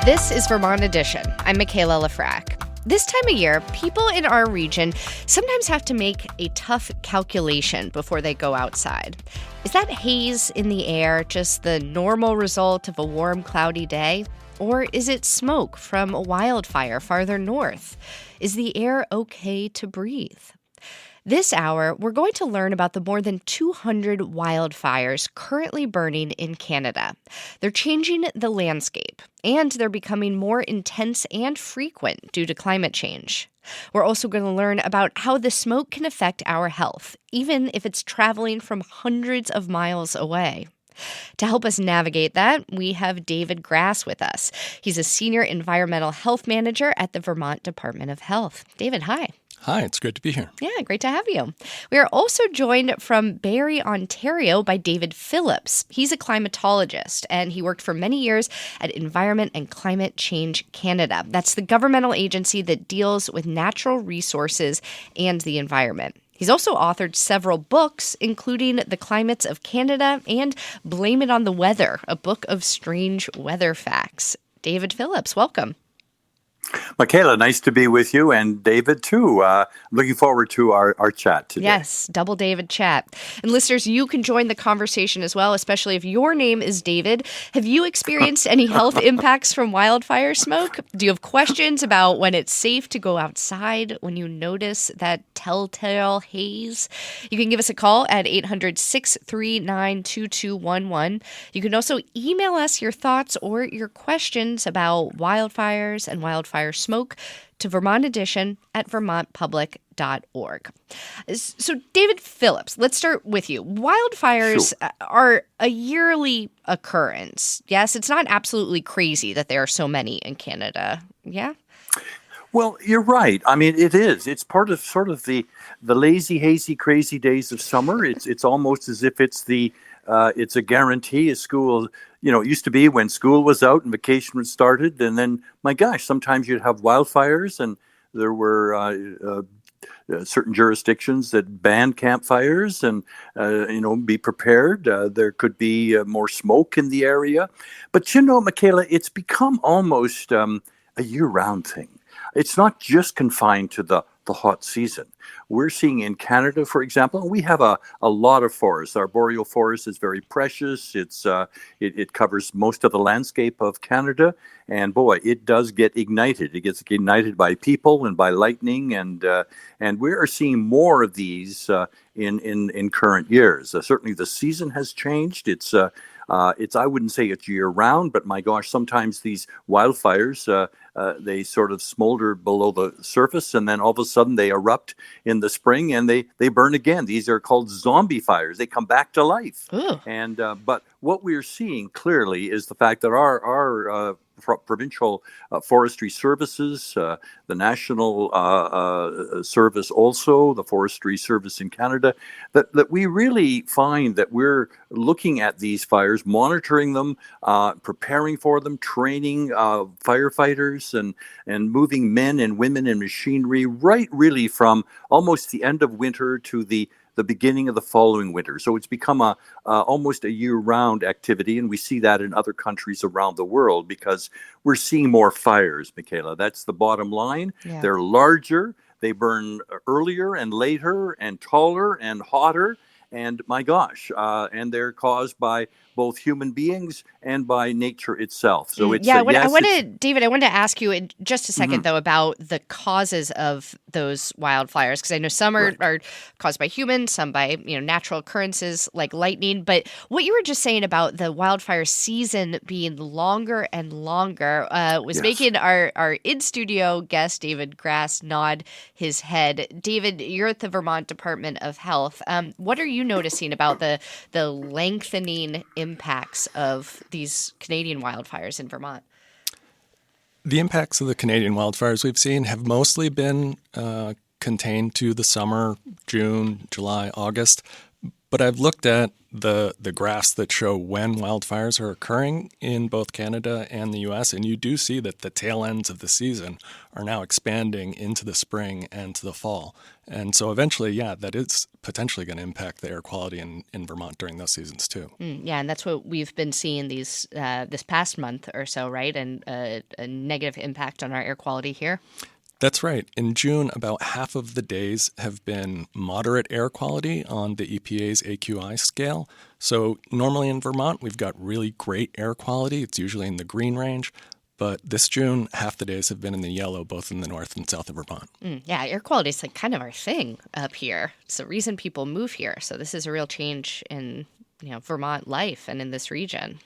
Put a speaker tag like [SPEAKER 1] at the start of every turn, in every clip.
[SPEAKER 1] This is Vermont Edition. I'm Michaela Lafrac. This time of year, people in our region sometimes have to make a tough calculation before they go outside. Is that haze in the air just the normal result of a warm, cloudy day? Or is it smoke from a wildfire farther north? Is the air okay to breathe? This hour, we're going to learn about the more than 200 wildfires currently burning in Canada. They're changing the landscape, and they're becoming more intense and frequent due to climate change. We're also going to learn about how the smoke can affect our health, even if it's traveling from hundreds of miles away. To help us navigate that, we have David Grass with us. He's a senior environmental health manager at the Vermont Department of Health. David, hi.
[SPEAKER 2] Hi, it's great to be here.
[SPEAKER 1] Yeah, great to have you. We are also joined from Barrie, Ontario by David Phillips. He's a climatologist, and he worked for many years at Environment and Climate Change Canada. That's the governmental agency that deals with natural resources and the environment. He's also authored several books, including The Climates of Canada and Blame It on the Weather, a book of strange weather facts. David Phillips, welcome.
[SPEAKER 3] Michaela, nice to be with you, and David, too. Looking forward to our chat today.
[SPEAKER 1] Yes, double David chat. And listeners, you can join the conversation as well, especially if your name is David. Have you experienced any health impacts from wildfire smoke? Do you have questions about when it's safe to go outside when you notice that telltale haze? You can give us a call at 800-639-2211. You can also email us your thoughts or your questions about wildfires and wildfire smoke to Vermont Edition at vermontpublic.org. So, David Phillips, let's start with you. Wildfires are a yearly occurrence. Yes, it's not absolutely crazy that there are so many in Canada. Yeah?
[SPEAKER 3] Well, you're right. I mean, it is. It's part of sort of the lazy, hazy, crazy days of summer. It's almost as if it's a guarantee. A school, it used to be when school was out and vacation was started, and then, my gosh, sometimes you'd have wildfires, and there were certain jurisdictions that banned campfires, and be prepared. There could be more smoke in the area, but Michaela, it's become almost a year-round thing. It's not just confined to the hot season. We're seeing in Canada, for example, we have a lot of forests. Our boreal forest is very precious. It covers most of the landscape of Canada, and boy, it does get ignited. It gets ignited by people and by lightning, and we are seeing more of these in current years. Certainly, the season has changed. It's I wouldn't say it's year round, but my gosh, sometimes these wildfires they sort of smolder below the surface, and then all of a sudden they erupt in the spring and they burn again. These are called zombie fires. They come back to life.
[SPEAKER 1] Ooh.
[SPEAKER 3] And but what we're seeing clearly is the fact that our provincial forestry services, the national service also, the forestry service in Canada, that we really find that we're looking at these fires, monitoring them, preparing for them, training firefighters, and moving men and women and machinery right really from almost the end of winter to the beginning of the following winter. So it's become almost a year-round activity, and we see that in other countries around the world because we're seeing more fires, Michaela. That's the bottom line. Yeah. They're larger, they burn earlier and later and taller and hotter, and my gosh, and they're caused by both human beings and by nature itself. So it's
[SPEAKER 1] David, I wanted to ask you in just a second though about the causes of those wildfires, because I know some are caused by humans, some by natural occurrences like lightning. But what you were just saying about the wildfire season being longer and longer was making our in-studio guest David Grass nod his head. David, you're at the Vermont Department of Health. What are you noticing about the lengthening impacts of these Canadian wildfires in Vermont?
[SPEAKER 2] The impacts of the Canadian wildfires we've seen have mostly been contained to the summer, June, July, August. But I've looked at the graphs that show when wildfires are occurring in both Canada and the U.S., and you do see that the tail ends of the season are now expanding into the spring and to the fall. And so eventually, yeah, that is potentially going to impact the air quality in Vermont during those seasons too.
[SPEAKER 1] Yeah, and that's what we've been seeing this past month or so, right? And a negative impact on our air quality here.
[SPEAKER 2] That's right. In June, about half of the days have been moderate air quality on the EPA's AQI scale. So normally in Vermont, we've got really great air quality. It's usually in the green range. But this June, half the days have been in the yellow, both in the north and south of Vermont.
[SPEAKER 1] Yeah, air quality is like kind of our thing up here. It's the reason people move here. So this is a real change in Vermont life and in this region.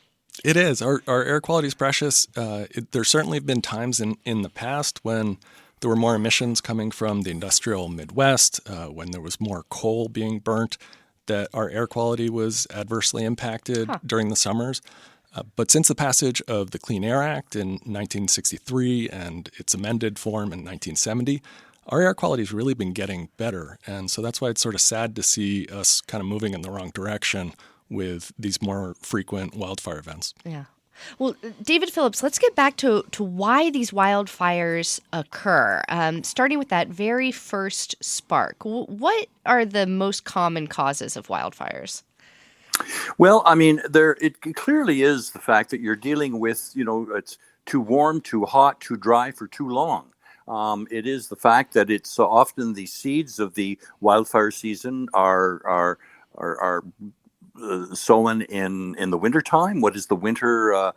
[SPEAKER 2] It is. Our air quality is precious. There certainly have been times in the past when there were more emissions coming from the industrial Midwest, when there was more coal being burnt, that our air quality was adversely impacted during the summers. But since the passage of the Clean Air Act in 1963 and its amended form in 1970, our air quality has really been getting better. And so that's why it's sort of sad to see us kind of moving in the wrong direction with these more frequent wildfire events.
[SPEAKER 1] Yeah. Well, David Phillips, let's get back to why these wildfires occur, starting with that very first spark. What are the most common causes of wildfires?
[SPEAKER 3] Well, I mean, it clearly is the fact that you're dealing with, it's too warm, too hot, too dry for too long. It is the fact that it's often the seeds of the wildfire season are sown in the wintertime. What is the winter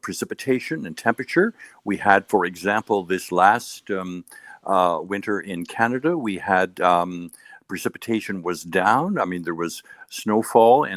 [SPEAKER 3] precipitation and temperature? We had, for example, this last winter in Canada, we had precipitation was down. I mean, there was snowfall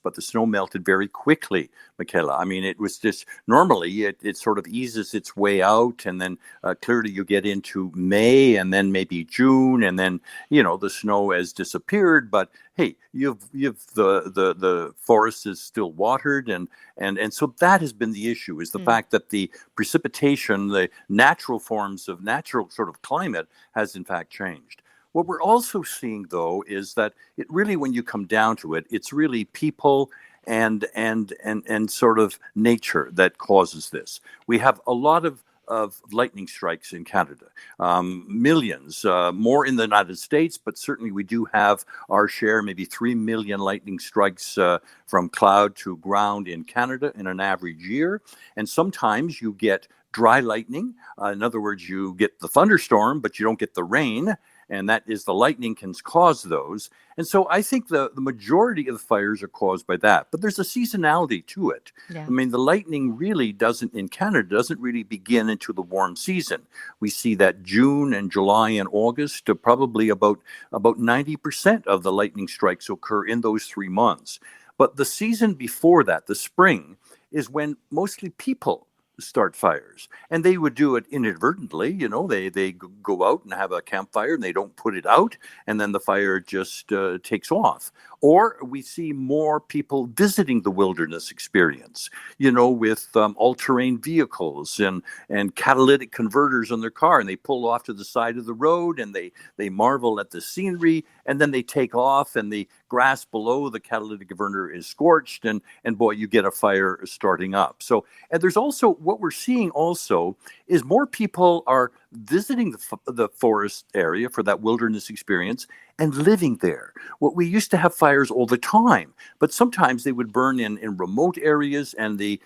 [SPEAKER 3] but the snow melted very quickly, Michaela. I mean, it was just normally it sort of eases its way out, and then clearly you get into May and then maybe June, and then the snow has disappeared. But hey, you've the forest is still watered, and so that has been the issue, is the fact that the precipitation, the natural forms of natural sort of climate, has in fact changed. What we're also seeing, though, is that it really, when you come down to it, it's really people and sort of nature that causes this. We have a lot of lightning strikes in Canada, millions, more in the United States, but certainly we do have our share, maybe 3 million lightning strikes from cloud to ground in Canada in an average year. And sometimes you get dry lightning. In other words, you get the thunderstorm, but you don't get the rain. And that is, the lightning can cause those. And so I think the majority of the fires are caused by that. But there's a seasonality to it. Yeah. I mean, the lightning really doesn't really begin into the warm season. We see that June and July and August, probably about 90% of the lightning strikes occur in those 3 months. But the season before that, the spring, is when mostly people start fires, and they would do it inadvertently. They go out and have a campfire and they don't put it out, and then the fire just takes off. Or we see more people visiting the wilderness experience, with all-terrain vehicles and catalytic converters on their car, and they pull off to the side of the road and they marvel at the scenery, and then they take off, and the grass below the catalytic converter is scorched, and boy, you get a fire starting up. So, and there's also, what we're seeing also is more people are visiting the forest area for that wilderness experience and living there. What we used to have fires all the time, but sometimes they would burn in remote areas, and the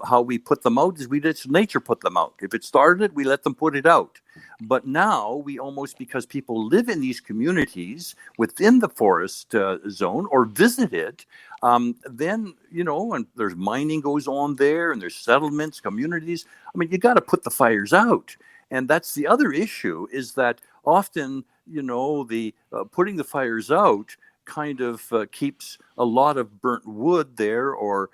[SPEAKER 3] how we put them out is we let nature put them out. If it started, we let them put it out. But now we almost, because people live in these communities within the forest zone or visit it, then, and there's mining goes on there, and there's settlements, communities. I mean, you got to put the fires out. And that's the other issue, is that often, the putting the fires out kind of keeps a lot of burnt wood there, or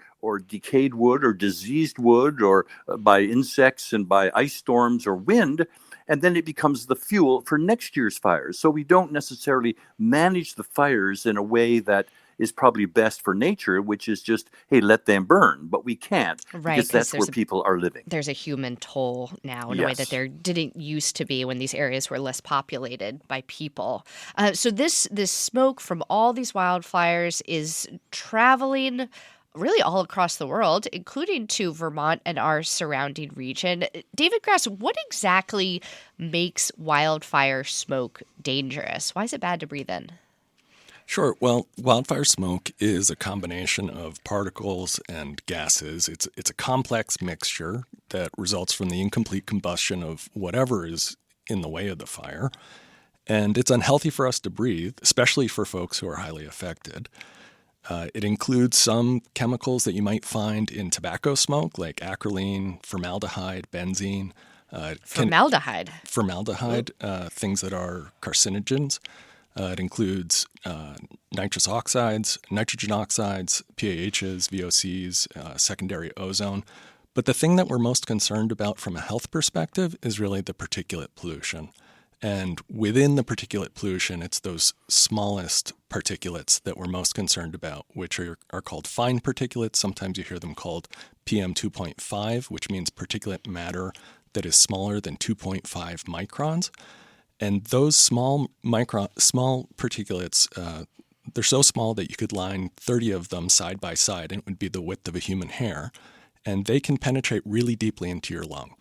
[SPEAKER 3] decayed wood, or diseased wood, or by insects and by ice storms or wind. And then it becomes the fuel for next year's fires. So we don't necessarily manage the fires in a way that is probably best for nature, which is just, hey, let them burn. But we can't,
[SPEAKER 1] Right,
[SPEAKER 3] because
[SPEAKER 1] 'cause
[SPEAKER 3] that's where people are living.
[SPEAKER 1] there's a human toll now in a way that
[SPEAKER 3] Yes.
[SPEAKER 1] there didn't used to be when these areas were less populated by people. So this smoke from all these wildfires is traveling really all across the world, including to Vermont and our surrounding region. David Grass, what exactly makes wildfire smoke dangerous? Why is it bad to breathe in?
[SPEAKER 2] Sure. Well, wildfire smoke is a combination of particles and gases. It's a complex mixture that results from the incomplete combustion of whatever is in the way of the fire. And it's unhealthy for us to breathe, especially for folks who are highly affected. It includes some chemicals that you might find in tobacco smoke, like acrolein, formaldehyde, benzene.
[SPEAKER 1] Formaldehyde.
[SPEAKER 2] Things that are carcinogens. It includes nitrous oxides, nitrogen oxides, PAHs, VOCs, secondary ozone. But the thing that we're most concerned about from a health perspective is really the particulate pollution. And within the particulate pollution, it's those smallest particulates that we're most concerned about, which are called fine particulates. Sometimes you hear them called PM 2.5, which means particulate matter that is smaller than 2.5 microns. And those small particulates, they're so small that you could line 30 of them side by side, and it would be the width of a human hair. And they can penetrate really deeply into your lung.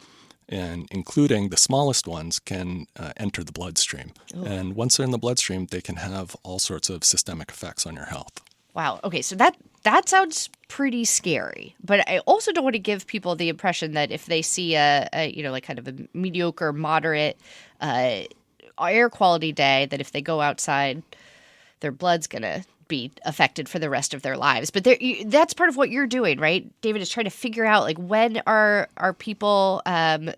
[SPEAKER 2] And including the smallest ones can enter the bloodstream. Oh. And once they're in the bloodstream, they can have all sorts of systemic effects on your health.
[SPEAKER 1] Wow. Okay, so that sounds pretty scary. But I also don't want to give people the impression that if they see a like kind of a mediocre, moderate air quality day, that if they go outside, their blood's going to be affected for the rest of their lives. But that's part of what you're doing, right? David is trying to figure out, like, when are people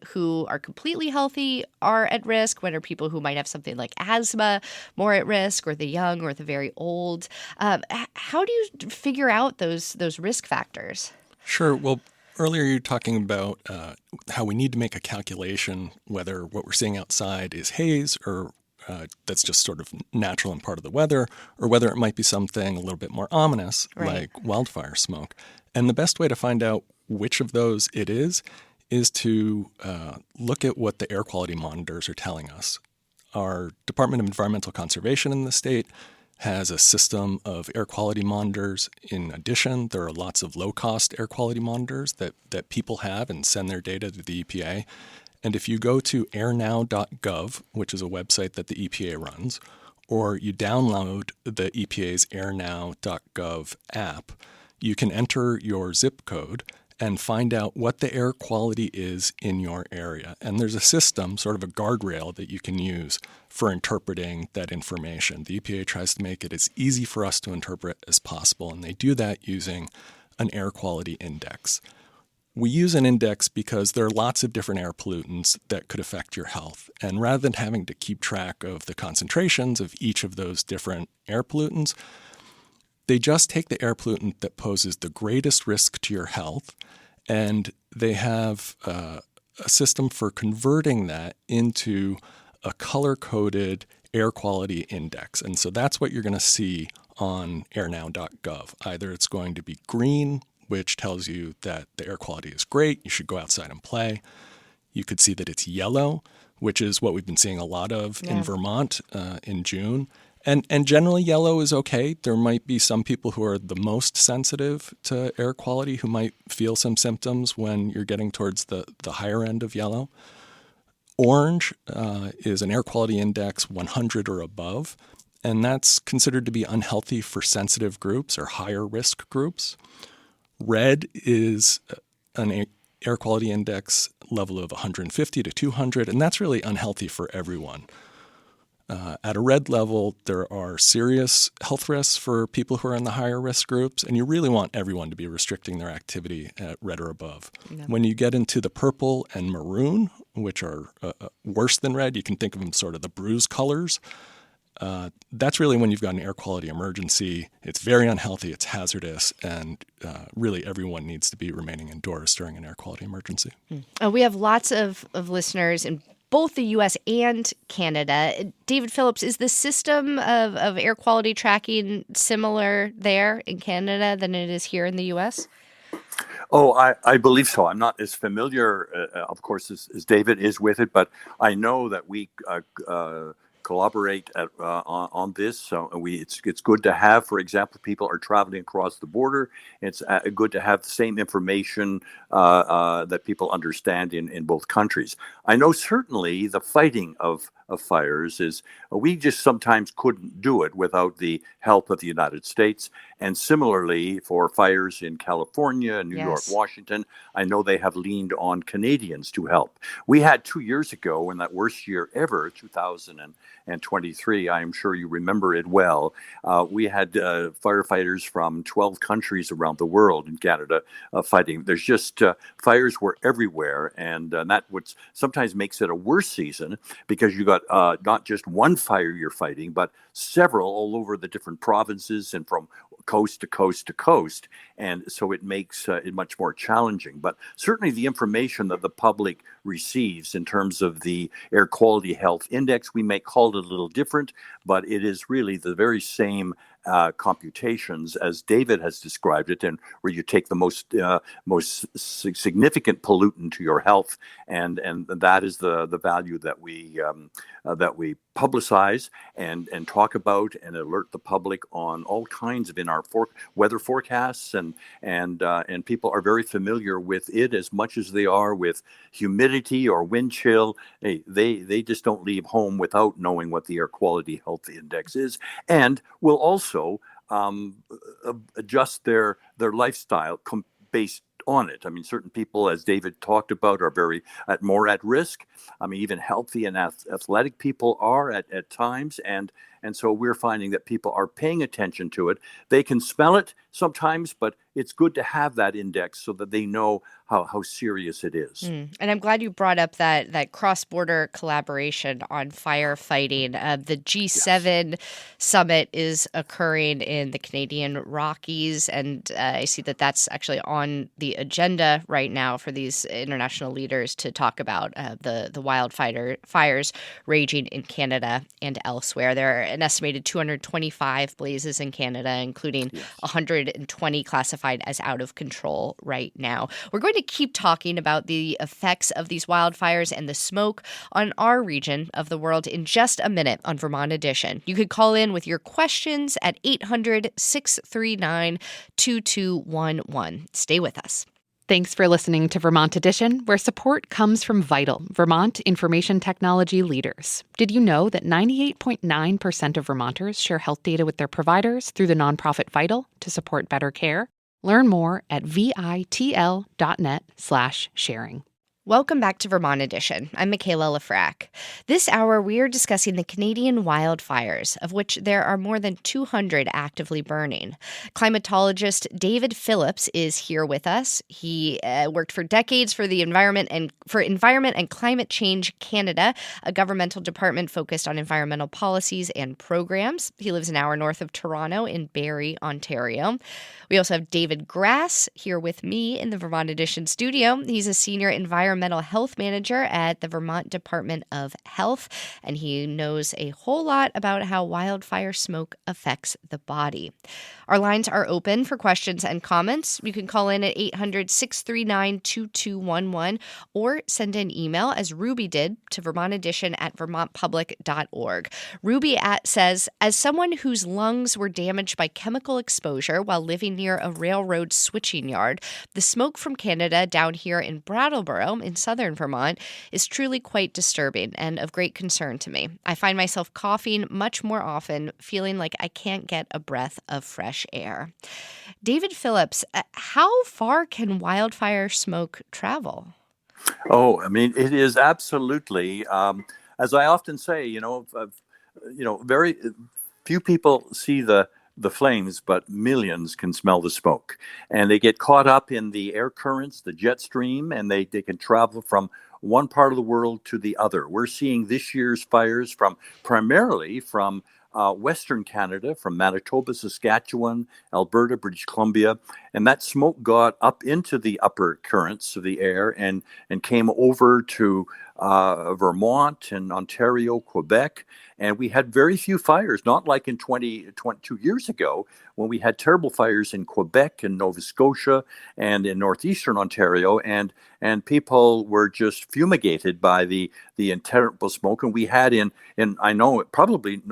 [SPEAKER 1] who are completely healthy are at risk? When are people who might have something like asthma more at risk, or the young or the very old? How do you figure out those risk factors?
[SPEAKER 2] Sure. Well, earlier you were talking about how we need to make a calculation whether what we're seeing outside is haze or that's just sort of natural and part of the weather, or whether it might be something a little bit more ominous, right, like wildfire smoke. And the best way to find out which of those it is to look at what the air quality monitors are telling us. Our Department of Environmental Conservation in the state has a system of air quality monitors. In addition, there are lots of low-cost air quality monitors that people have and send their data to the EPA. And if you go to airnow.gov, which is a website that the EPA runs, or you download the EPA's airnow.gov app, you can enter your zip code and find out what the air quality is in your area. And there's a system, sort of a guardrail, that you can use for interpreting that information. The EPA tries to make it as easy for us to interpret as possible, and they do that using an air quality index. We use an index because there are lots of different air pollutants that could affect your health. And rather than having to keep track of the concentrations of each of those different air pollutants, they just take the air pollutant that poses the greatest risk to your health, and they have a system for converting that into a color-coded air quality index. And so that's what you're going to see on airnow.gov. Either it's going to be green, which tells you that the air quality is great, you should go outside and play. You could see that it's yellow, which is what we've been seeing a lot of in Vermont in June. And generally yellow is okay. There might be some people who are the most sensitive to air quality who might feel some symptoms when you're getting towards the higher end of yellow. Orange is an air quality index 100 or above, and that's considered to be unhealthy for sensitive groups or higher risk groups. Red is an air quality index level of 150 to 200, and that's really unhealthy for everyone. At a red level, there are serious health risks for people who are in the higher risk groups, and you really want everyone to be restricting their activity at red or above. Yeah. When you get into the purple and maroon, which are worse than red, you can think of them sort of the bruise colors. That's really when you've got an air quality emergency. It's very unhealthy, it's hazardous, and really everyone needs to be remaining indoors during an air quality emergency.
[SPEAKER 1] We have lots of listeners in both the U.S. and Canada. David Phillips, is the system of air quality tracking similar there in Canada than it is here in the U.S.?
[SPEAKER 3] Oh, I believe so. I'm not as familiar, of course, as David is with it, but I know that we collaborate on this. So it's good to have, for example, people are traveling across the border. It's good to have the same information that people understand in both countries. I know certainly the fighting of fires is, we just sometimes couldn't do it without the help of the United States. And similarly, for fires in California, New York,
[SPEAKER 1] Yes.
[SPEAKER 3] Washington, I know they have leaned on Canadians to help. We had 2 years ago, in that worst year ever, 2023, I am sure you remember it well, we had firefighters from 12 countries around the world in Canada fighting. There's just, fires were everywhere, and that would sometimes makes it a worse season, because you got not just one fire you're fighting, but several all over the different provinces and from coast to coast to coast. And so it makes it much more challenging. But certainly the information that the public receives in terms of the air quality health index, we may call it a little different, but it is really the very same computations as David has described it, and where you take the most significant pollutant to your health, and that is the value that we publicize and talk about and alert the public on all kinds of in our weather forecasts, and people are very familiar with it as much as they are with humidity or wind chill. They just don't leave home without knowing what the air quality health index is, and will also adjust their lifestyle based on it. I mean, certain people, as David talked about, are more at risk. I mean, even healthy and athletic people are at times, and so we're finding that people are paying attention to it. They can smell it sometimes, but it's good to have that index so that they know how serious it is.
[SPEAKER 1] And I'm glad you brought up that cross-border collaboration on firefighting. The G7
[SPEAKER 3] Yes.
[SPEAKER 1] summit is occurring in the Canadian Rockies, and I see that that's actually on the agenda right now for these international leaders to talk about the wildfires raging in Canada and elsewhere. There are an estimated 225 blazes in Canada, including 120 classified as out of control right now. We're going to keep talking about the effects of these wildfires and the smoke on our region of the world in just a minute on Vermont Edition. You could call in with your questions at 800-639-2211. Stay with us.
[SPEAKER 4] Thanks for listening to Vermont Edition, where support comes from Vital, Vermont information technology leaders. Did you know that 98.9% of Vermonters share health data with their providers through the nonprofit Vital to support better care? Learn more at vitl.net/sharing.
[SPEAKER 1] Welcome back to Vermont Edition. I'm Michaela Lafrac. This hour, we are discussing the Canadian wildfires, of which there are more than 200 actively burning. Climatologist David Phillips is here with us. He worked for decades for the Environment and Climate Change Canada, a governmental department focused on environmental policies and programs. He lives an hour north of Toronto in Barrie, Ontario. We also have David Grass here with me in the Vermont Edition studio. He's a senior environmental health manager at the Vermont Department of Health, and he knows a whole lot about how wildfire smoke affects the body. Our lines are open for questions and comments. You can call in at 800-639-2211 or send an email, as Ruby did, to vermontedition@vermontpublic.org. Ruby says, as someone whose lungs were damaged by chemical exposure while living near a railroad switching yard, the smoke from Canada down here in Brattleboro in southern Vermont is truly quite disturbing and of great concern to me. I find myself coughing much more often, feeling like I can't get a breath of fresh air. David Phillips, how far can wildfire smoke travel?
[SPEAKER 3] Oh, I mean, it is absolutely, as I often say, very few people see the flames, but millions can smell the smoke. And they get caught up in the air currents, the jet stream, and they can travel from one part of the world to the other. We're seeing this year's fires primarily from Western Canada, from Manitoba, Saskatchewan, Alberta, British Columbia, and that smoke got up into the upper currents of the air and came over to Vermont and Ontario, Quebec, and we had very few fires, not like in 22 years ago when we had terrible fires in Quebec and Nova Scotia and in northeastern Ontario, and people were just fumigated by the terrible smoke. And we had in I know it probably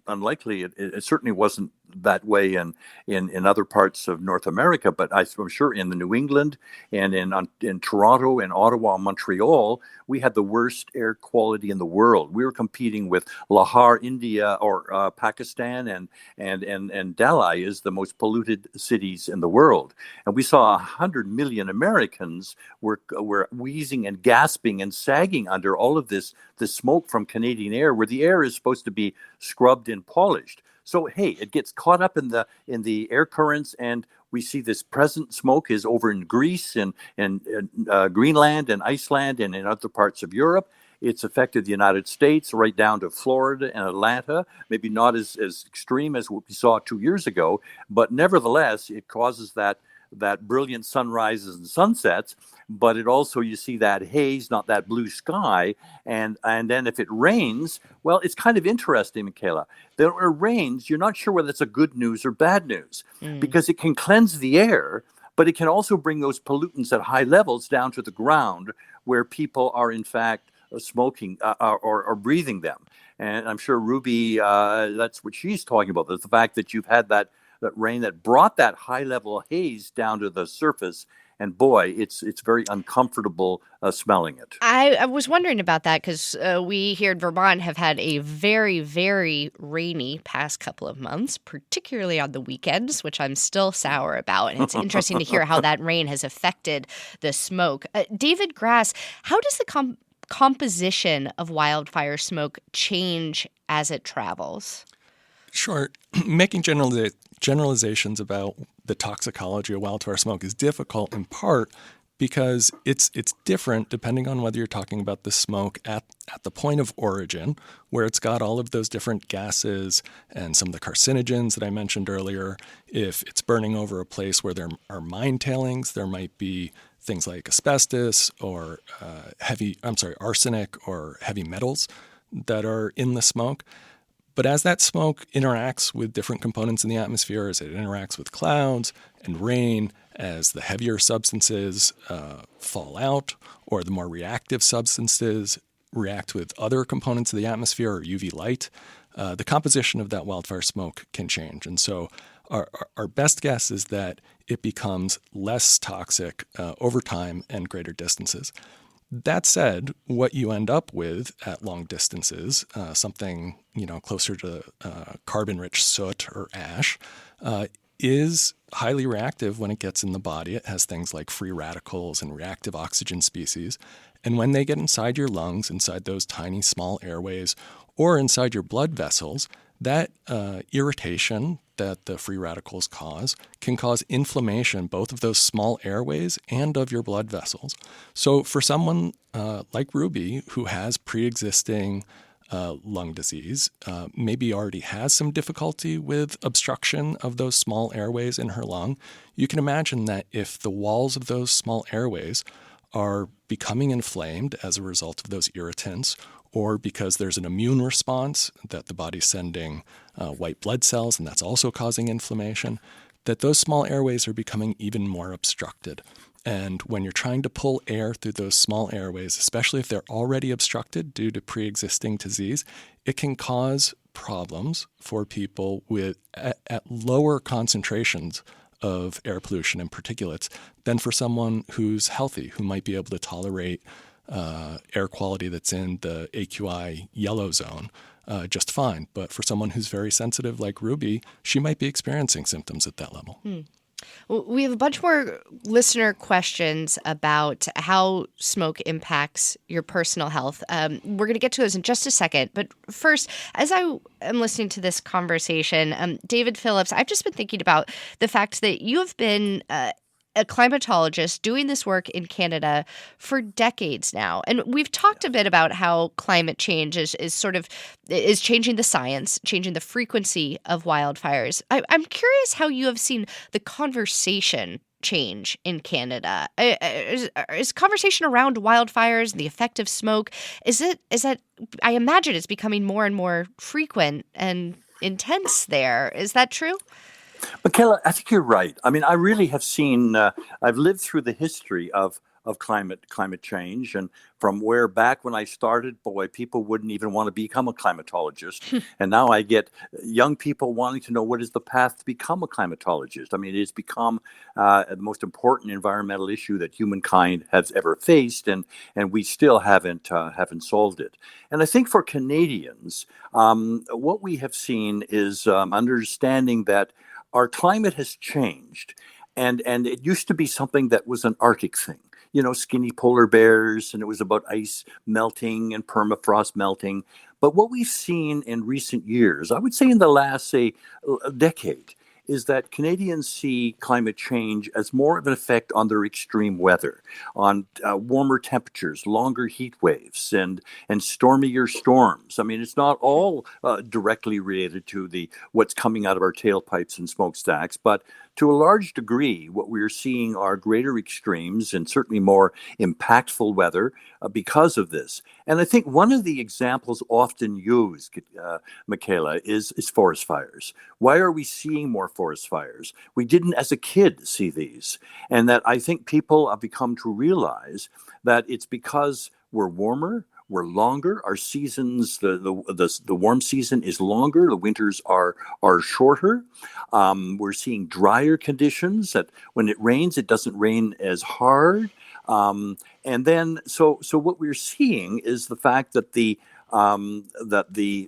[SPEAKER 3] unlikely, it certainly wasn't that way in other parts of North America, but I'm sure in the New England and in Toronto and Ottawa and Montreal, we had the worst air quality in the world. We were competing with Lahore, India, or Pakistan, and Delhi is the most polluted cities in the world. And we saw 100 million Americans were wheezing and gasping and sagging under all of this smoke from Canadian air, where the air is supposed to be scrubbed and polished. So hey, it gets caught up in the air currents, and we see this present smoke is over in Greece and Greenland and Iceland and in other parts of Europe. It's affected the United States right down to Florida and Atlanta, maybe not as extreme as what we saw 2 years ago, but nevertheless, it causes that brilliant sunrises and sunsets, but it also, you see that haze, not that blue sky. And then if it rains, well, it's kind of interesting, Michaela. When it rains, you're not sure whether it's a good news or bad news, because it can cleanse the air, but it can also bring those pollutants at high levels down to the ground where people are in fact smoking or breathing them. And I'm sure Ruby, that's what she's talking about, the fact that you've had that rain that brought that high level haze down to the surface. And boy, it's very uncomfortable smelling it.
[SPEAKER 1] I was wondering about that because we here in Vermont have had a very, very rainy past couple of months, particularly on the weekends, which I'm still sour about. And it's interesting to hear how that rain has affected the smoke. David Grass, how does the composition of wildfire smoke change as it travels?
[SPEAKER 2] Sure. Making generalizations about the toxicology of wildfire smoke is difficult in part because it's different depending on whether you're talking about the smoke at the point of origin, where it's got all of those different gases and some of the carcinogens that I mentioned earlier. If it's burning over a place where there are mine tailings, there might be things like asbestos or arsenic or heavy metals that are in the smoke. But as that smoke interacts with different components in the atmosphere, as it interacts with clouds and rain, as the heavier substances fall out, or the more reactive substances react with other components of the atmosphere or UV light, the composition of that wildfire smoke can change. And so our best guess is that it becomes less toxic over time and greater distances. That said, what you end up with at long distances, something closer to carbon-rich soot or ash, is highly reactive when it gets in the body. It has things like free radicals and reactive oxygen species. And when they get inside your lungs, inside those tiny small airways, or inside your blood vessels, that irritation that the free radicals can cause inflammation, both of those small airways and of your blood vessels. So for someone like Ruby, who has pre-existing lung disease, maybe already has some difficulty with obstruction of those small airways in her lung, you can imagine that if the walls of those small airways are becoming inflamed as a result of those irritants, or because there's an immune response that the body's sending white blood cells, and that's also causing inflammation, that those small airways are becoming even more obstructed. And when you're trying to pull air through those small airways, especially if they're already obstructed due to pre-existing disease, it can cause problems for people at lower concentrations of air pollution and particulates than for someone who's healthy, who might be able to tolerate air quality that's in the AQI yellow zone just fine. But for someone who's very sensitive like Ruby, she might be experiencing symptoms at that level.
[SPEAKER 1] Well, we have a bunch more listener questions about how smoke impacts your personal health. We're going to get to those in just a second. But first, as I am listening to this conversation, David Phillips, I've just been thinking about the fact that you have been a climatologist doing this work in Canada for decades now. And we've talked a bit about how climate change is changing the science, changing the frequency of wildfires. I'm curious how you have seen the conversation change in Canada? Is conversation around wildfires and the effect of smoke, is that I imagine it's becoming more and more frequent and intense there. Is that true?
[SPEAKER 3] Michaela, I think you're right. I mean, I really have seen. I've lived through the history of climate change, and from where back when I started, boy, people wouldn't even want to become a climatologist, and now I get young people wanting to know what is the path to become a climatologist. I mean, it has become the most important environmental issue that humankind has ever faced, and we still haven't solved it. And I think for Canadians, what we have seen is understanding that our climate has changed, and it used to be something that was an Arctic thing. Skinny polar bears, and it was about ice melting and permafrost melting. But what we've seen in recent years, I would say in the last, say, a decade, is that Canadians see climate change as more of an effect on their extreme weather, on warmer temperatures, longer heat waves, and stormier storms. I mean, it's not all directly related to what's coming out of our tailpipes and smokestacks, but to a large degree, what we're seeing are greater extremes and certainly more impactful weather because of this. And I think one of the examples often used, Michaela, is forest fires. Why are we seeing more forest fires? We didn't, as a kid, see these. And that I think people have become to realize that it's because we're warmer, we're longer. Our seasons, the warm season is longer. The winters are shorter. We're seeing drier conditions. That when it rains, it doesn't rain as hard. And then, so what we're seeing is the fact that the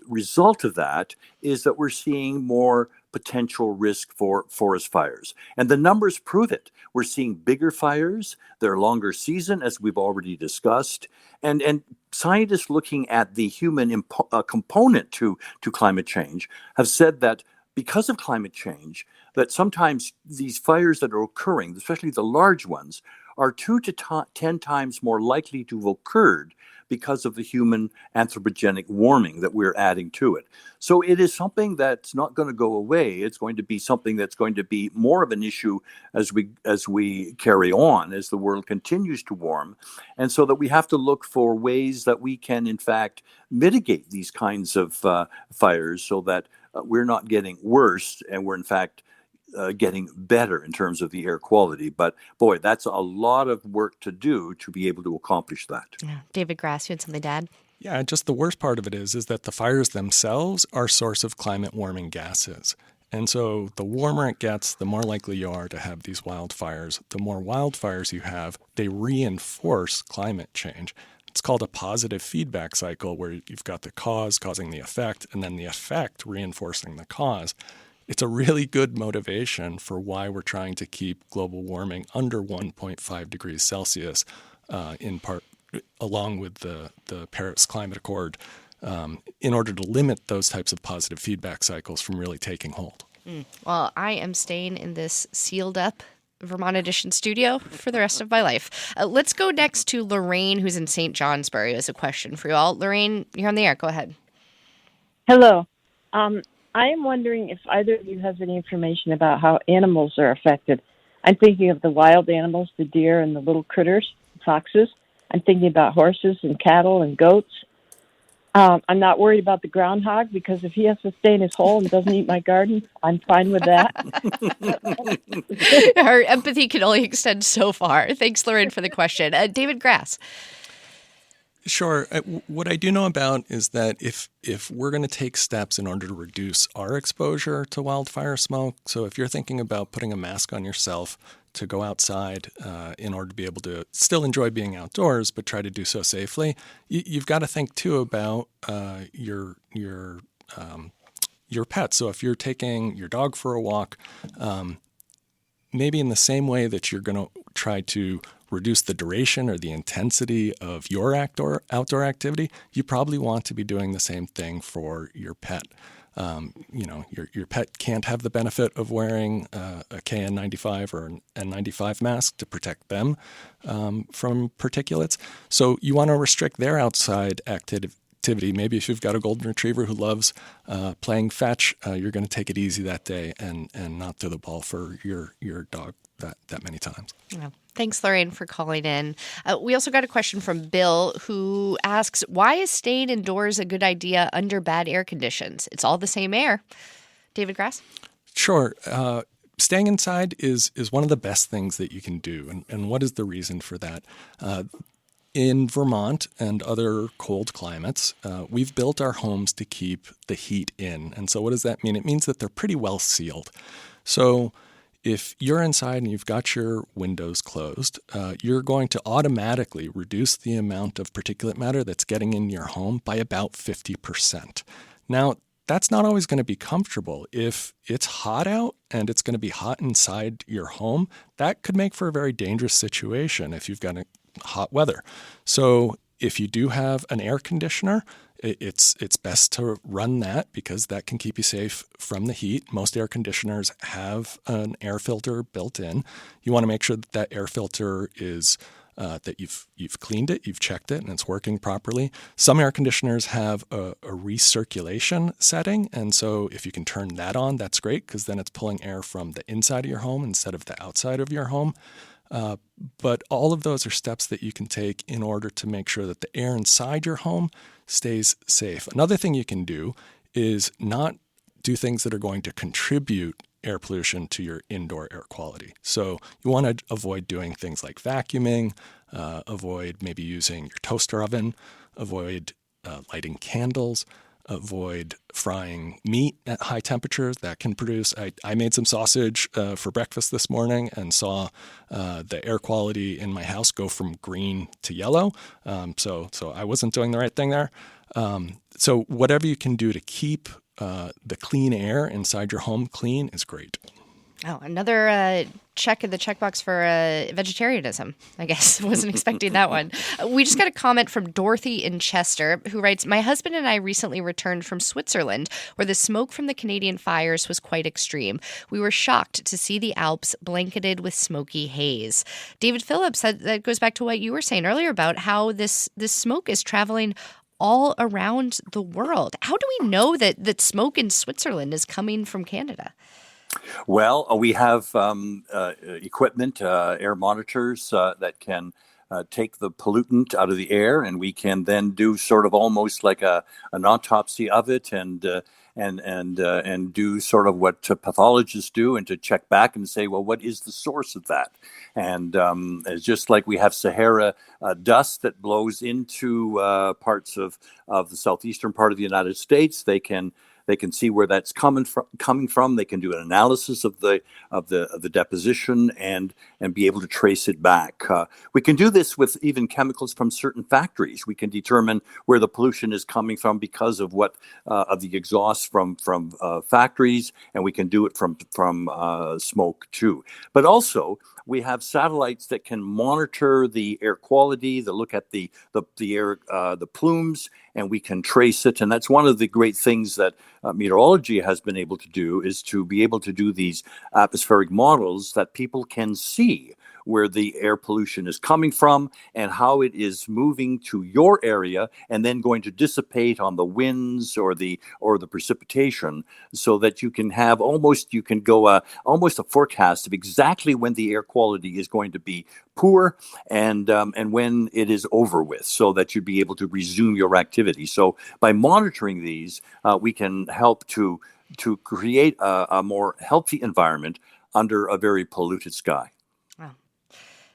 [SPEAKER 3] result of that is that we're seeing more potential risk for forest fires. And the numbers prove it. We're seeing bigger fires, they're longer season, as we've already discussed. And scientists looking at the human component to climate change have said that because of climate change, that sometimes these fires that are occurring, especially the large ones, are 2 to 10 times more likely to have occurred because of the human anthropogenic warming that we're adding to it. So it is something that's not going to go away. It's going to be something that's going to be more of an issue as we carry on, as the world continues to warm. And so that we have to look for ways that we can, in fact, mitigate these kinds of fires so that we're not getting worse and we're, in fact, getting better in terms of the air quality. But boy, that's a lot of work to do to be able to accomplish that.
[SPEAKER 1] Yeah. David Grass, you had something to add?
[SPEAKER 2] Yeah, just the worst part of it is that the fires themselves are a source of climate warming gases. And so the warmer it gets, the more likely you are to have these wildfires. The more wildfires you have, they reinforce climate change. It's called a positive feedback cycle, where you've got the cause causing the effect, and then the effect reinforcing the cause. It's a really good motivation for why we're trying to keep global warming under 1.5 degrees Celsius, in part along with the Paris Climate Accord, in order to limit those types of positive feedback cycles from really taking hold.
[SPEAKER 1] Well, I am staying in this sealed up Vermont Edition studio for the rest of my life. Let's go next to Lorraine, who's in St. Johnsbury, who has a question for you all. Lorraine, you're on the air. Go ahead.
[SPEAKER 5] Hello. I am wondering if either of you has any information about how animals are affected. I'm thinking of the wild animals, the deer and the little critters, foxes. I'm thinking about horses and cattle and goats. I'm not worried about the groundhog, because if he has to stay in his hole and doesn't eat my garden, I'm fine with that.
[SPEAKER 1] Our empathy can only extend so far. Thanks, Lorraine, for the question. David Grass.
[SPEAKER 2] Sure. What I do know about is that if we're going to take steps in order to reduce our exposure to wildfire smoke, so if you're thinking about putting a mask on yourself to go outside in order to be able to still enjoy being outdoors, but try to do so safely, you've got to think too about your pet. So if you're taking your dog for a walk, maybe in the same way that you're going to try to reduce the duration or the intensity of your outdoor activity, you probably want to be doing the same thing for your pet. Your pet can't have the benefit of wearing a KN95 or an N95 mask to protect them from particulates. So you want to restrict their outside activity. Maybe if you've got a golden retriever who loves playing fetch, you're going to take it easy that day and not throw the ball for your dog that many times.
[SPEAKER 1] Yeah. Thanks, Lorraine, for calling in. We also got a question from Bill, who asks, why is staying indoors a good idea under bad air conditions? It's all the same air. David Grass?
[SPEAKER 2] Sure. Staying inside is one of the best things that you can do. And what is the reason for that? In Vermont and other cold climates, we've built our homes to keep the heat in. And so what does that mean? It means that they're pretty well sealed. So if you're inside and you've got your windows closed, you're going to automatically reduce the amount of particulate matter that's getting in your home by about 50%. Now, that's not always going to be comfortable. If it's hot out and it's going to be hot inside your home, that could make for a very dangerous situation if you've got hot weather. So if you do have an air conditioner, it's best to run that because that can keep you safe from the heat. Most air conditioners have an air filter built in. You want to make sure that that air filter is that you've cleaned it, you've checked it, and it's working properly. Some air conditioners have a recirculation setting, and so if you can turn that on, that's great because then it's pulling air from the inside of your home instead of the outside of your home. But all of those are steps that you can take in order to make sure that the air inside your home stays safe. Another thing you can do is not do things that are going to contribute air pollution to your indoor air quality. So you want to avoid doing things like vacuuming, avoid maybe using your toaster oven, avoid lighting candles, avoid frying meat at high temperatures. That can produce. I made some sausage for breakfast this morning and saw the air quality in my house go from green to yellow. So I wasn't doing the right thing there. So whatever you can do to keep the clean air inside your home clean is great.
[SPEAKER 1] Oh, another check in the checkbox for vegetarianism, I guess. Wasn't expecting that one. We just got a comment from Dorothy in Chester, who writes, my husband and I recently returned from Switzerland, where the smoke from the Canadian fires was quite extreme. We were shocked to see the Alps blanketed with smoky haze. David Phillips, that goes back to what you were saying earlier about how this smoke is traveling all around the world. How do we know that smoke in Switzerland is coming from Canada?
[SPEAKER 3] Well, we have equipment, air monitors that can take the pollutant out of the air, and we can then do sort of almost like an autopsy of it, and do sort of what pathologists do, and to check back and say, well, what is the source of that? And it's just like we have Sahara dust that blows into parts of the southeastern part of the United States. They can see where that's coming from. They can do an analysis of the deposition and be able to trace it back. We can do this with even chemicals from certain factories. We can determine where the pollution is coming from because of of the exhaust from factories, and we can do it from smoke too. But also, we have satellites that can monitor the air quality, look at the air, the plumes, and we can trace it. And that's one of the great things that meteorology has been able to do, is to be able to do these atmospheric models that people can see where the air pollution is coming from and how it is moving to your area and then going to dissipate on the winds or the precipitation, so that you can have almost a forecast of exactly when the air quality is going to be poor and when it is over with, so that you'd be able to resume your activity. So by monitoring these, we can help to create a more healthy environment under a very polluted sky.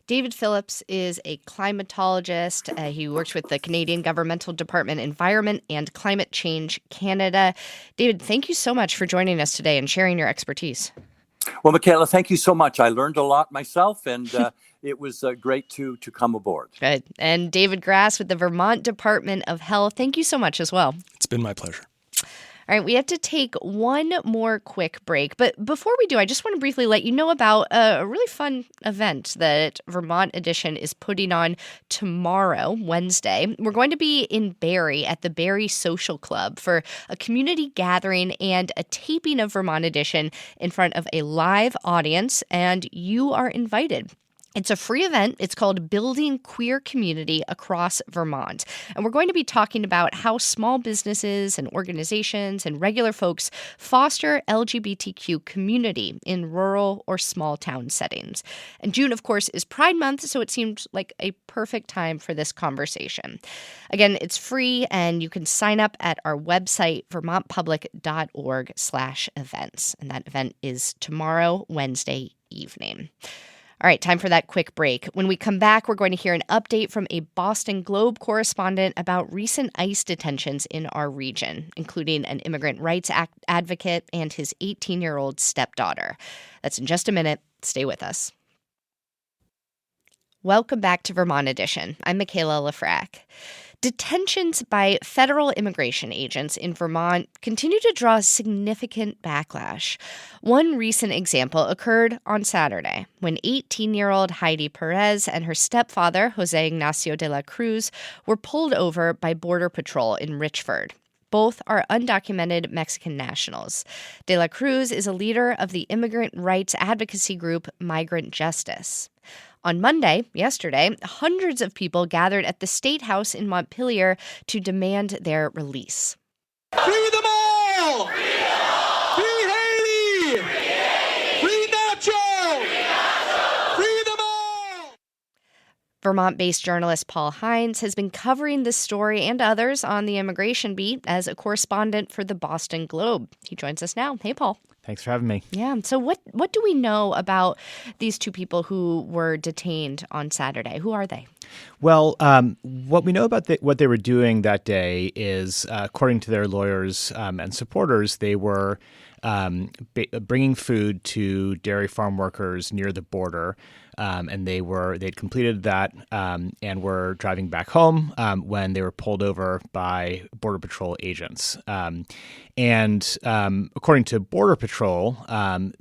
[SPEAKER 1] David Phillips is a climatologist. He works with the Canadian Governmental Department Environment and Climate Change Canada. David, thank you so much for joining us today and sharing your expertise.
[SPEAKER 3] Well, Michaela, thank you so much. I learned a lot myself, and it was great to come aboard.
[SPEAKER 1] Good. And David Grass with the Vermont Department of Health, thank you so much as well.
[SPEAKER 2] It's been my pleasure.
[SPEAKER 1] All right, we have to take one more quick break. But before we do, I just want to briefly let you know about a really fun event that Vermont Edition is putting on tomorrow, Wednesday. We're going to be in Barrie at the Barrie Social Club for a community gathering and a taping of Vermont Edition in front of a live audience, and you are invited. It's a free event. It's called Building Queer Community Across Vermont. And we're going to be talking about how small businesses and organizations and regular folks foster LGBTQ community in rural or small town settings. And June, of course, is Pride Month, so it seemed like a perfect time for this conversation. Again, it's free, and you can sign up at our website, vermontpublic.org/events. And that event is tomorrow, Wednesday evening. All right, time for that quick break. When we come back, we're going to hear an update from a Boston Globe correspondent about recent ICE detentions in our region, including an immigrant rights advocate and his 18-year-old stepdaughter. That's in just a minute. Stay with us. Welcome back to Vermont Edition. I'm Michaela Lafrac. Detentions by federal immigration agents in Vermont continue to draw significant backlash. One recent example occurred on Saturday when 18-year-old Heidi Perez and her stepfather, Jose Ignacio de la Cruz, were pulled over by Border Patrol in Richford. Both are undocumented Mexican nationals. De la Cruz is a leader of the immigrant rights advocacy group Migrant Justice. On Monday, yesterday, hundreds of people gathered at the State House in Montpelier to demand their release.
[SPEAKER 6] Free them all! Free them all! Free Haiti! Free Haiti! Free Nacho! Free Nacho! Free them all!
[SPEAKER 1] Vermont-based journalist Paul Hines has been covering this story and others on the immigration beat as a correspondent for the Boston Globe. He joins us now. Hey, Paul.
[SPEAKER 7] Thanks for having me.
[SPEAKER 1] Yeah. So what do we know about these two people who were detained on Saturday? Who are they?
[SPEAKER 7] Well, what we know about what they were doing that day is, according to their lawyers and supporters, they were bringing food to dairy farm workers near the border. And they'd completed that and were driving back home when they were pulled over by Border Patrol agents. And according to Border Patrol,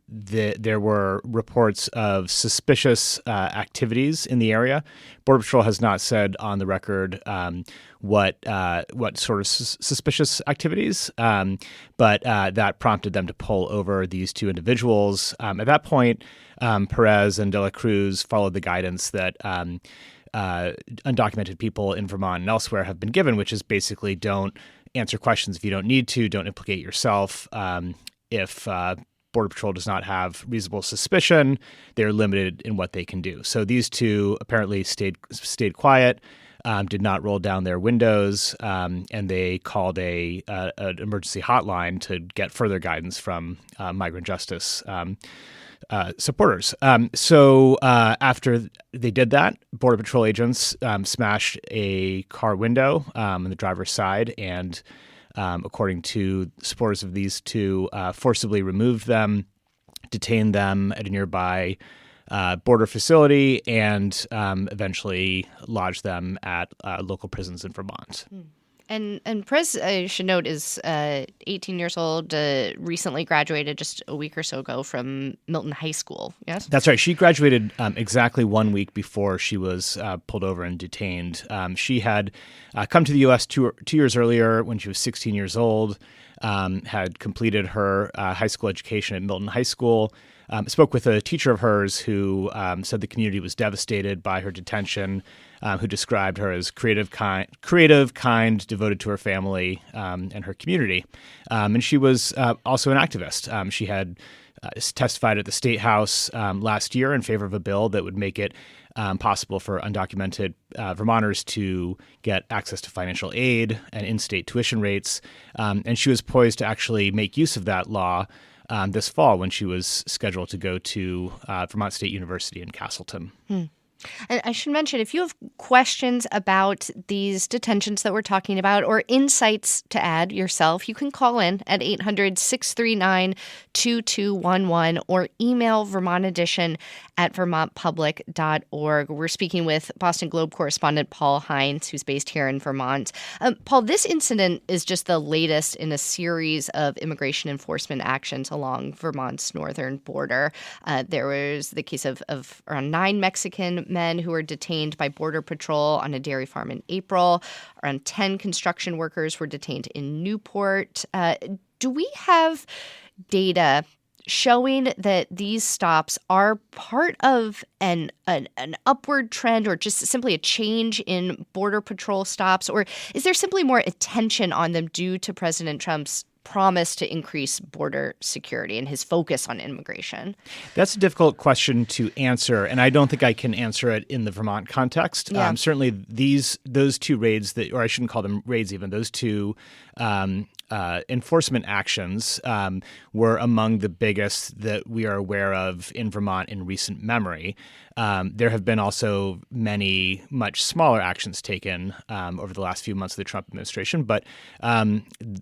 [SPEAKER 7] there were reports of suspicious activities in the area. Border Patrol has not said on the record what sort of suspicious activities, but that prompted them to pull over these two individuals. At that point, Perez and De La Cruz followed the guidance that undocumented people in Vermont and elsewhere have been given, which is basically don't answer questions if you don't need to, don't implicate yourself. If Border Patrol does not have reasonable suspicion, they're limited in what they can do. So these two apparently stayed quiet, did not roll down their windows, and they called an emergency hotline to get further guidance from Migrant Justice supporters. So after they did that, Border Patrol agents smashed a car window on the driver's side and, according to supporters of these two, forcibly removed them, detained them at a nearby border facility, and eventually lodged them at local prisons in Vermont.
[SPEAKER 1] And Perez, I should note, is 18 years old, recently graduated just a week or so ago from Milton High School, yes?
[SPEAKER 7] That's right. She graduated exactly 1 week before she was pulled over and detained. She had come to the U.S. two years earlier when she was 16 years old, had completed her high school education at Milton High School, spoke with a teacher of hers who said the community was devastated by her detention, who described her as creative, kind, devoted to her family and her community. And she was also an activist. She had testified at the State House last year in favor of a bill that would make it possible for undocumented Vermonters to get access to financial aid and in-state tuition rates. And she was poised to actually make use of that law this fall when she was scheduled to go to Vermont State University in Castleton.
[SPEAKER 1] And I should mention, if you have questions about these detentions that we're talking about or insights to add yourself, you can call in at 800-639-2211 or email Vermont Edition at vermontpublic.org. We're speaking with Boston Globe correspondent Paul Hines, who's based here in Vermont. Paul, this incident is just the latest in a series of immigration enforcement actions along Vermont's northern border. There was the case of around 9 Mexican men who were detained by Border Patrol on a dairy farm in April. Around 10 construction workers were detained in Newport. Do we have data showing that these stops are part of an upward trend or just simply a change in Border Patrol stops? Or is there simply more attention on them due to President Trump's promise to increase border security and his focus on immigration?
[SPEAKER 7] That's a difficult question to answer, and I don't think I can answer it in the Vermont context.
[SPEAKER 1] Yeah.
[SPEAKER 7] Certainly, those two raids or I shouldn't call them raids even, those two enforcement actions were among the biggest that we are aware of in Vermont in recent memory. There have been also many much smaller actions taken over the last few months of the Trump administration, but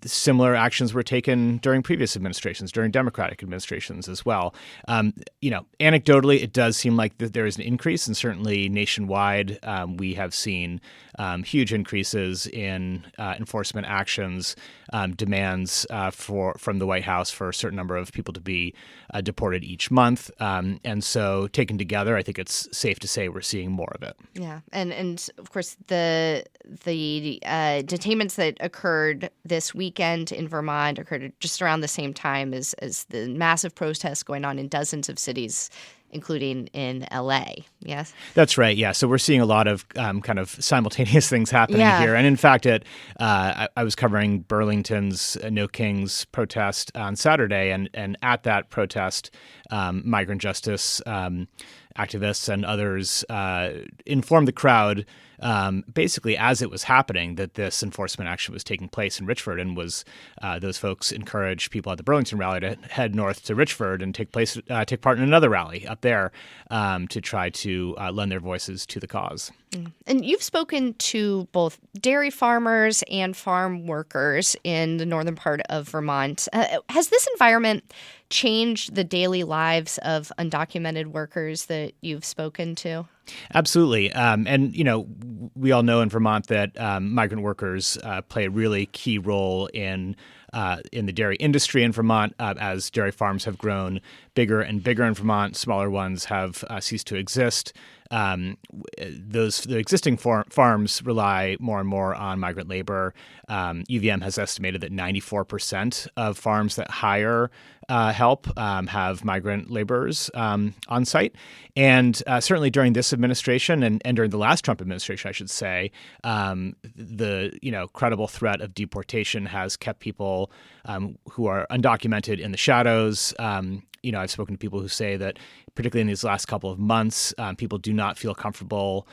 [SPEAKER 7] similar actions were taken during previous administrations, during Democratic administrations as well. Anecdotally, it does seem like that there is an increase, and certainly nationwide, we have seen huge increases in enforcement actions, demands from the White House for a certain number of people to be deported each month. And so taken together, I think it's safe to say we're seeing more of it.
[SPEAKER 1] Yeah. And of course, the detainments that occurred this weekend in Vermont occurred just around the same time as the massive protests going on in dozens of cities, including in LA. Yes?
[SPEAKER 7] That's right. Yeah. So we're seeing a lot of kind of simultaneous things happening here. And in fact, I was covering Burlington's No Kings protest on Saturday. And at that protest, migrant justice activists and others informed the crowd basically as it was happening that this enforcement action was taking place in Richford, and those folks encouraged people at the Burlington rally to head north to Richford and take part in another rally up there to try to lend their voices to the cause.
[SPEAKER 1] And you've spoken to both dairy farmers and farm workers in the northern part of Vermont. Has this environment changed the daily lives of undocumented workers that you've spoken to?
[SPEAKER 7] Absolutely. And, we all know in Vermont that migrant workers play a really key role in the dairy industry in Vermont. As dairy farms have grown bigger and bigger in Vermont, smaller ones have ceased to exist. The existing farms rely more and more on migrant labor. UVM has estimated that 94% of farms that hire help have migrant laborers on site. And certainly during this administration and during the last Trump administration, I should say, the credible threat of deportation has kept people who are undocumented in the shadows. I've spoken to people who say that particularly in these last couple of months, people do not feel comfortable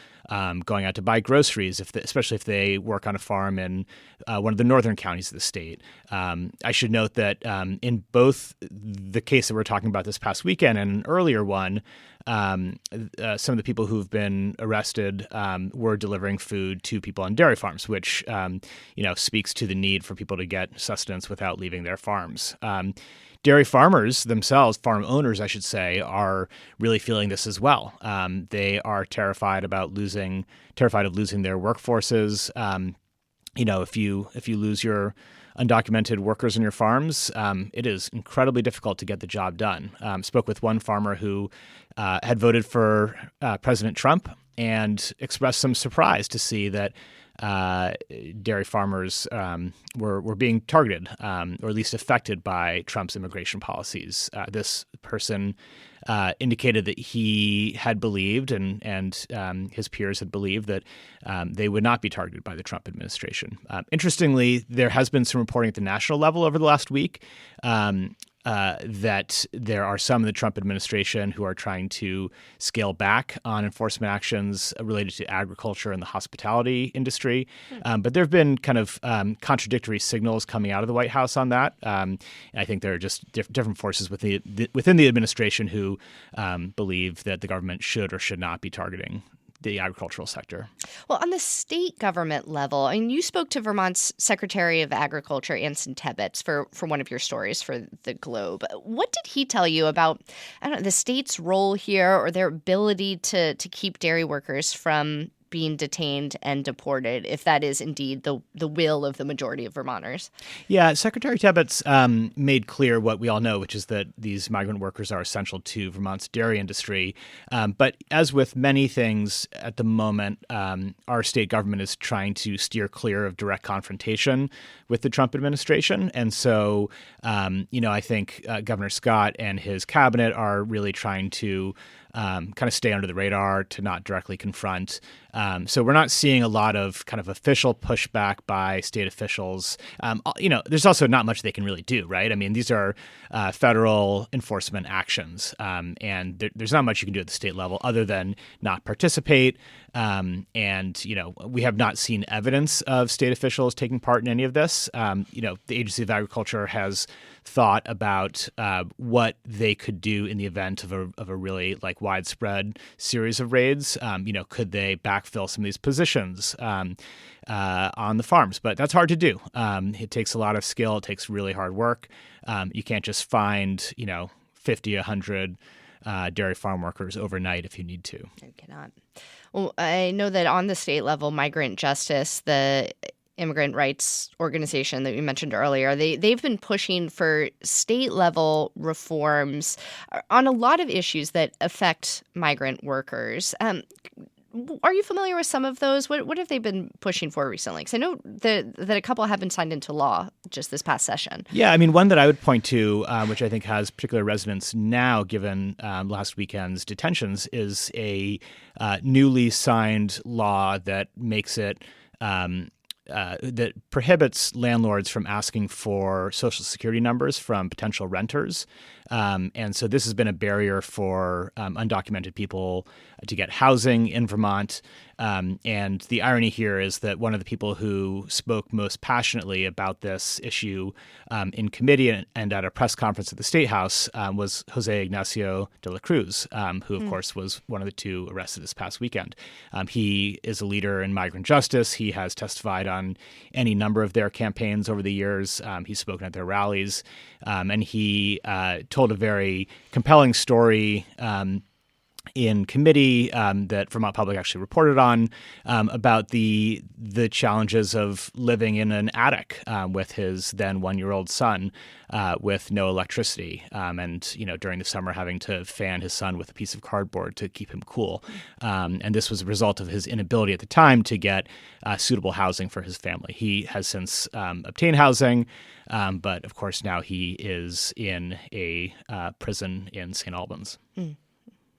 [SPEAKER 7] going out to buy groceries, especially if they work on a farm in one of the northern counties of the state. I should note that in both the case that we're talking about this past weekend and an earlier one, some of the people who've been arrested were delivering food to people on dairy farms, which speaks to the need for people to get sustenance without leaving their farms. Dairy farmers themselves, farm owners, I should say, are really feeling this as well. They are terrified of losing their workforces. If you lose your undocumented workers in your farms, it is incredibly difficult to get the job done. Spoke with one farmer who had voted for President Trump and expressed some surprise to see that dairy farmers were being targeted, or at least affected by Trump's immigration policies. This person indicated that he had believed and his peers had believed that they would not be targeted by the Trump administration. Interestingly, there has been some reporting at the national level over the last week that there are some in the Trump administration who are trying to scale back on enforcement actions related to agriculture and the hospitality industry. But there have been kind of contradictory signals coming out of the White House on that. And I think there are just different forces within the administration who believe that the government should or should not be targeting the agricultural sector.
[SPEAKER 1] Well, on the state government level, I mean, you spoke to Vermont's Secretary of Agriculture, Anson Tebbetts, for one of your stories for the Globe. What did he tell you about, the state's role here or their ability to keep dairy workers from being detained and deported, if that is indeed the will of the majority of Vermonters.
[SPEAKER 7] Yeah, Secretary Tibbetts made clear what we all know, which is that these migrant workers are essential to Vermont's dairy industry. But as with many things at the moment, our state government is trying to steer clear of direct confrontation with the Trump administration. And so, I think Governor Scott and his cabinet are really trying to kind of stay under the radar, to not directly confront. So we're not seeing a lot of kind of official pushback by state officials. There's also not much they can really do, right? I mean, these are federal enforcement actions, and there's not much you can do at the state level other than not participate. We have not seen evidence of state officials taking part in any of this. The Agency of Agriculture has thought about what they could do in the event of a really widespread series of raids. Could they backfill some of these positions on the farms? But that's hard to do. It takes a lot of skill. It takes really hard work. You can't just find 50, 100 dairy farm workers overnight if you need to.
[SPEAKER 1] You cannot. Well, I know that on the state level, Migrant Justice, the immigrant rights organization that we mentioned earlier, they've been pushing for state-level reforms on a lot of issues that affect migrant workers. Are you familiar with some of those? What have they been pushing for recently? Because I know that a couple have been signed into law just this past session.
[SPEAKER 7] Yeah, I mean, one that I would point to, which I think has particular resonance now, given last weekend's detentions, is a newly signed law that makes it that prohibits landlords from asking for Social Security numbers from potential renters. And so this has been a barrier for undocumented people to get housing in Vermont. And the irony here is that one of the people who spoke most passionately about this issue in committee and at a press conference at the State House was Jose Ignacio de la Cruz, who, of course, was one of the two arrested this past weekend. He is a leader in migrant justice. He has testified on any number of their campaigns over the years. He's spoken at their rallies, and he told a very compelling story in committee that Vermont Public actually reported on about the challenges of living in an attic with his then 1-year-old son with no electricity, and during the summer having to fan his son with a piece of cardboard to keep him cool. And this was a result of his inability at the time to get suitable housing for his family. He has since obtained housing, but of course now he is in a prison in St. Albans.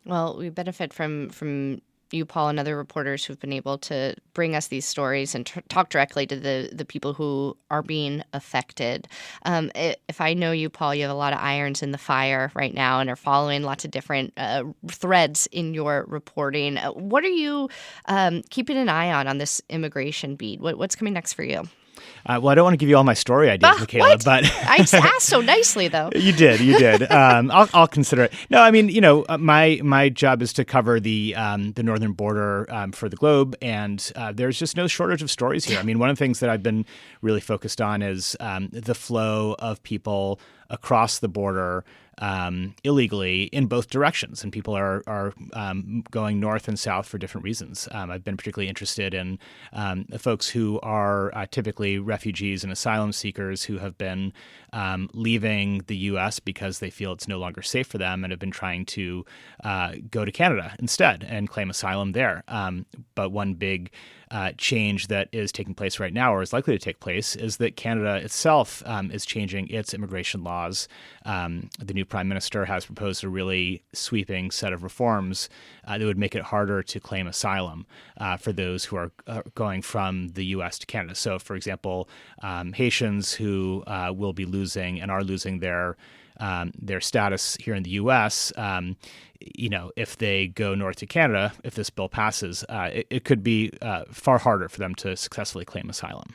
[SPEAKER 1] Well, we benefit from you, Paul, and other reporters who've been able to bring us these stories and talk directly to the people who are being affected. If I know you, Paul, you have a lot of irons in the fire right now and are following lots of different threads in your reporting. What are you keeping an eye on this immigration beat? What's coming next for you?
[SPEAKER 7] Well, I don't want to give you all my story ideas, Michaela,
[SPEAKER 1] what?
[SPEAKER 7] but
[SPEAKER 1] I asked so nicely, though.
[SPEAKER 7] You did. I'll consider it. No, I mean, my job is to cover the northern border for the Globe, and there's just no shortage of stories here. I mean, one of the things that I've been really focused on is the flow of people across the border illegally in both directions, and people are going north and south for different reasons. I've been particularly interested in the folks who are typically refugees and asylum seekers who have been leaving the U.S. because they feel it's no longer safe for them and have been trying to go to Canada instead and claim asylum there. But one big change that is taking place right now, or is likely to take place, is that Canada itself is changing its immigration laws. The new Prime Minister has proposed a really sweeping set of reforms that would make it harder to claim asylum for those who are going from the U.S. to Canada. So, for example, Haitians who will be losing and are losing their status here in the U.S., if they go north to Canada, if this bill passes, it could be far harder for them to successfully claim asylum.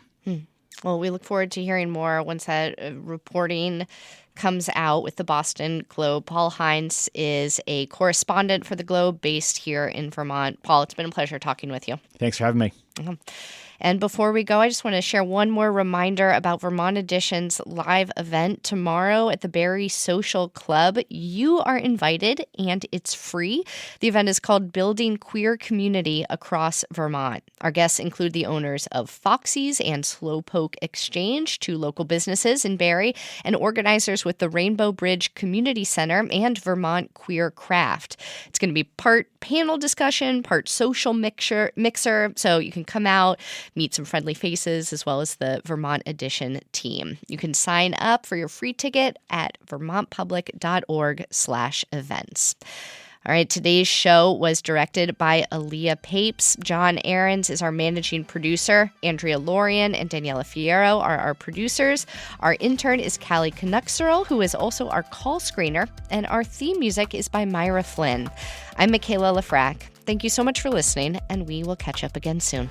[SPEAKER 1] Well, we look forward to hearing more once that reporting comes out with the Boston Globe. Paul Hines is a correspondent for the Globe based here in Vermont. Paul, it's been a pleasure talking with you.
[SPEAKER 7] Thanks for having me.
[SPEAKER 1] And before we go, I just want to share one more reminder about Vermont Edition's live event tomorrow at the Barrie Social Club. You are invited, and it's free. The event is called Building Queer Community Across Vermont. Our guests include the owners of Foxy's and Slowpoke Exchange, two local businesses in Barrie, and organizers with the Rainbow Bridge Community Center and Vermont Queer Craft. It's going to be part panel discussion, part social mixer, so you can come out, meet some friendly faces, as well as the Vermont Edition team. You can sign up for your free ticket at vermontpublic.org/events. All right, today's show was directed by Aaliyah Papes. John Ahrens is our managing producer. Andrea Lorian and Daniela Fierro are our producers. Our intern is Callie Canuxerl, who is also our call screener. And our theme music is by Myra Flynn. I'm Michaela Lafrac. Thank you so much for listening, and we will catch up again soon.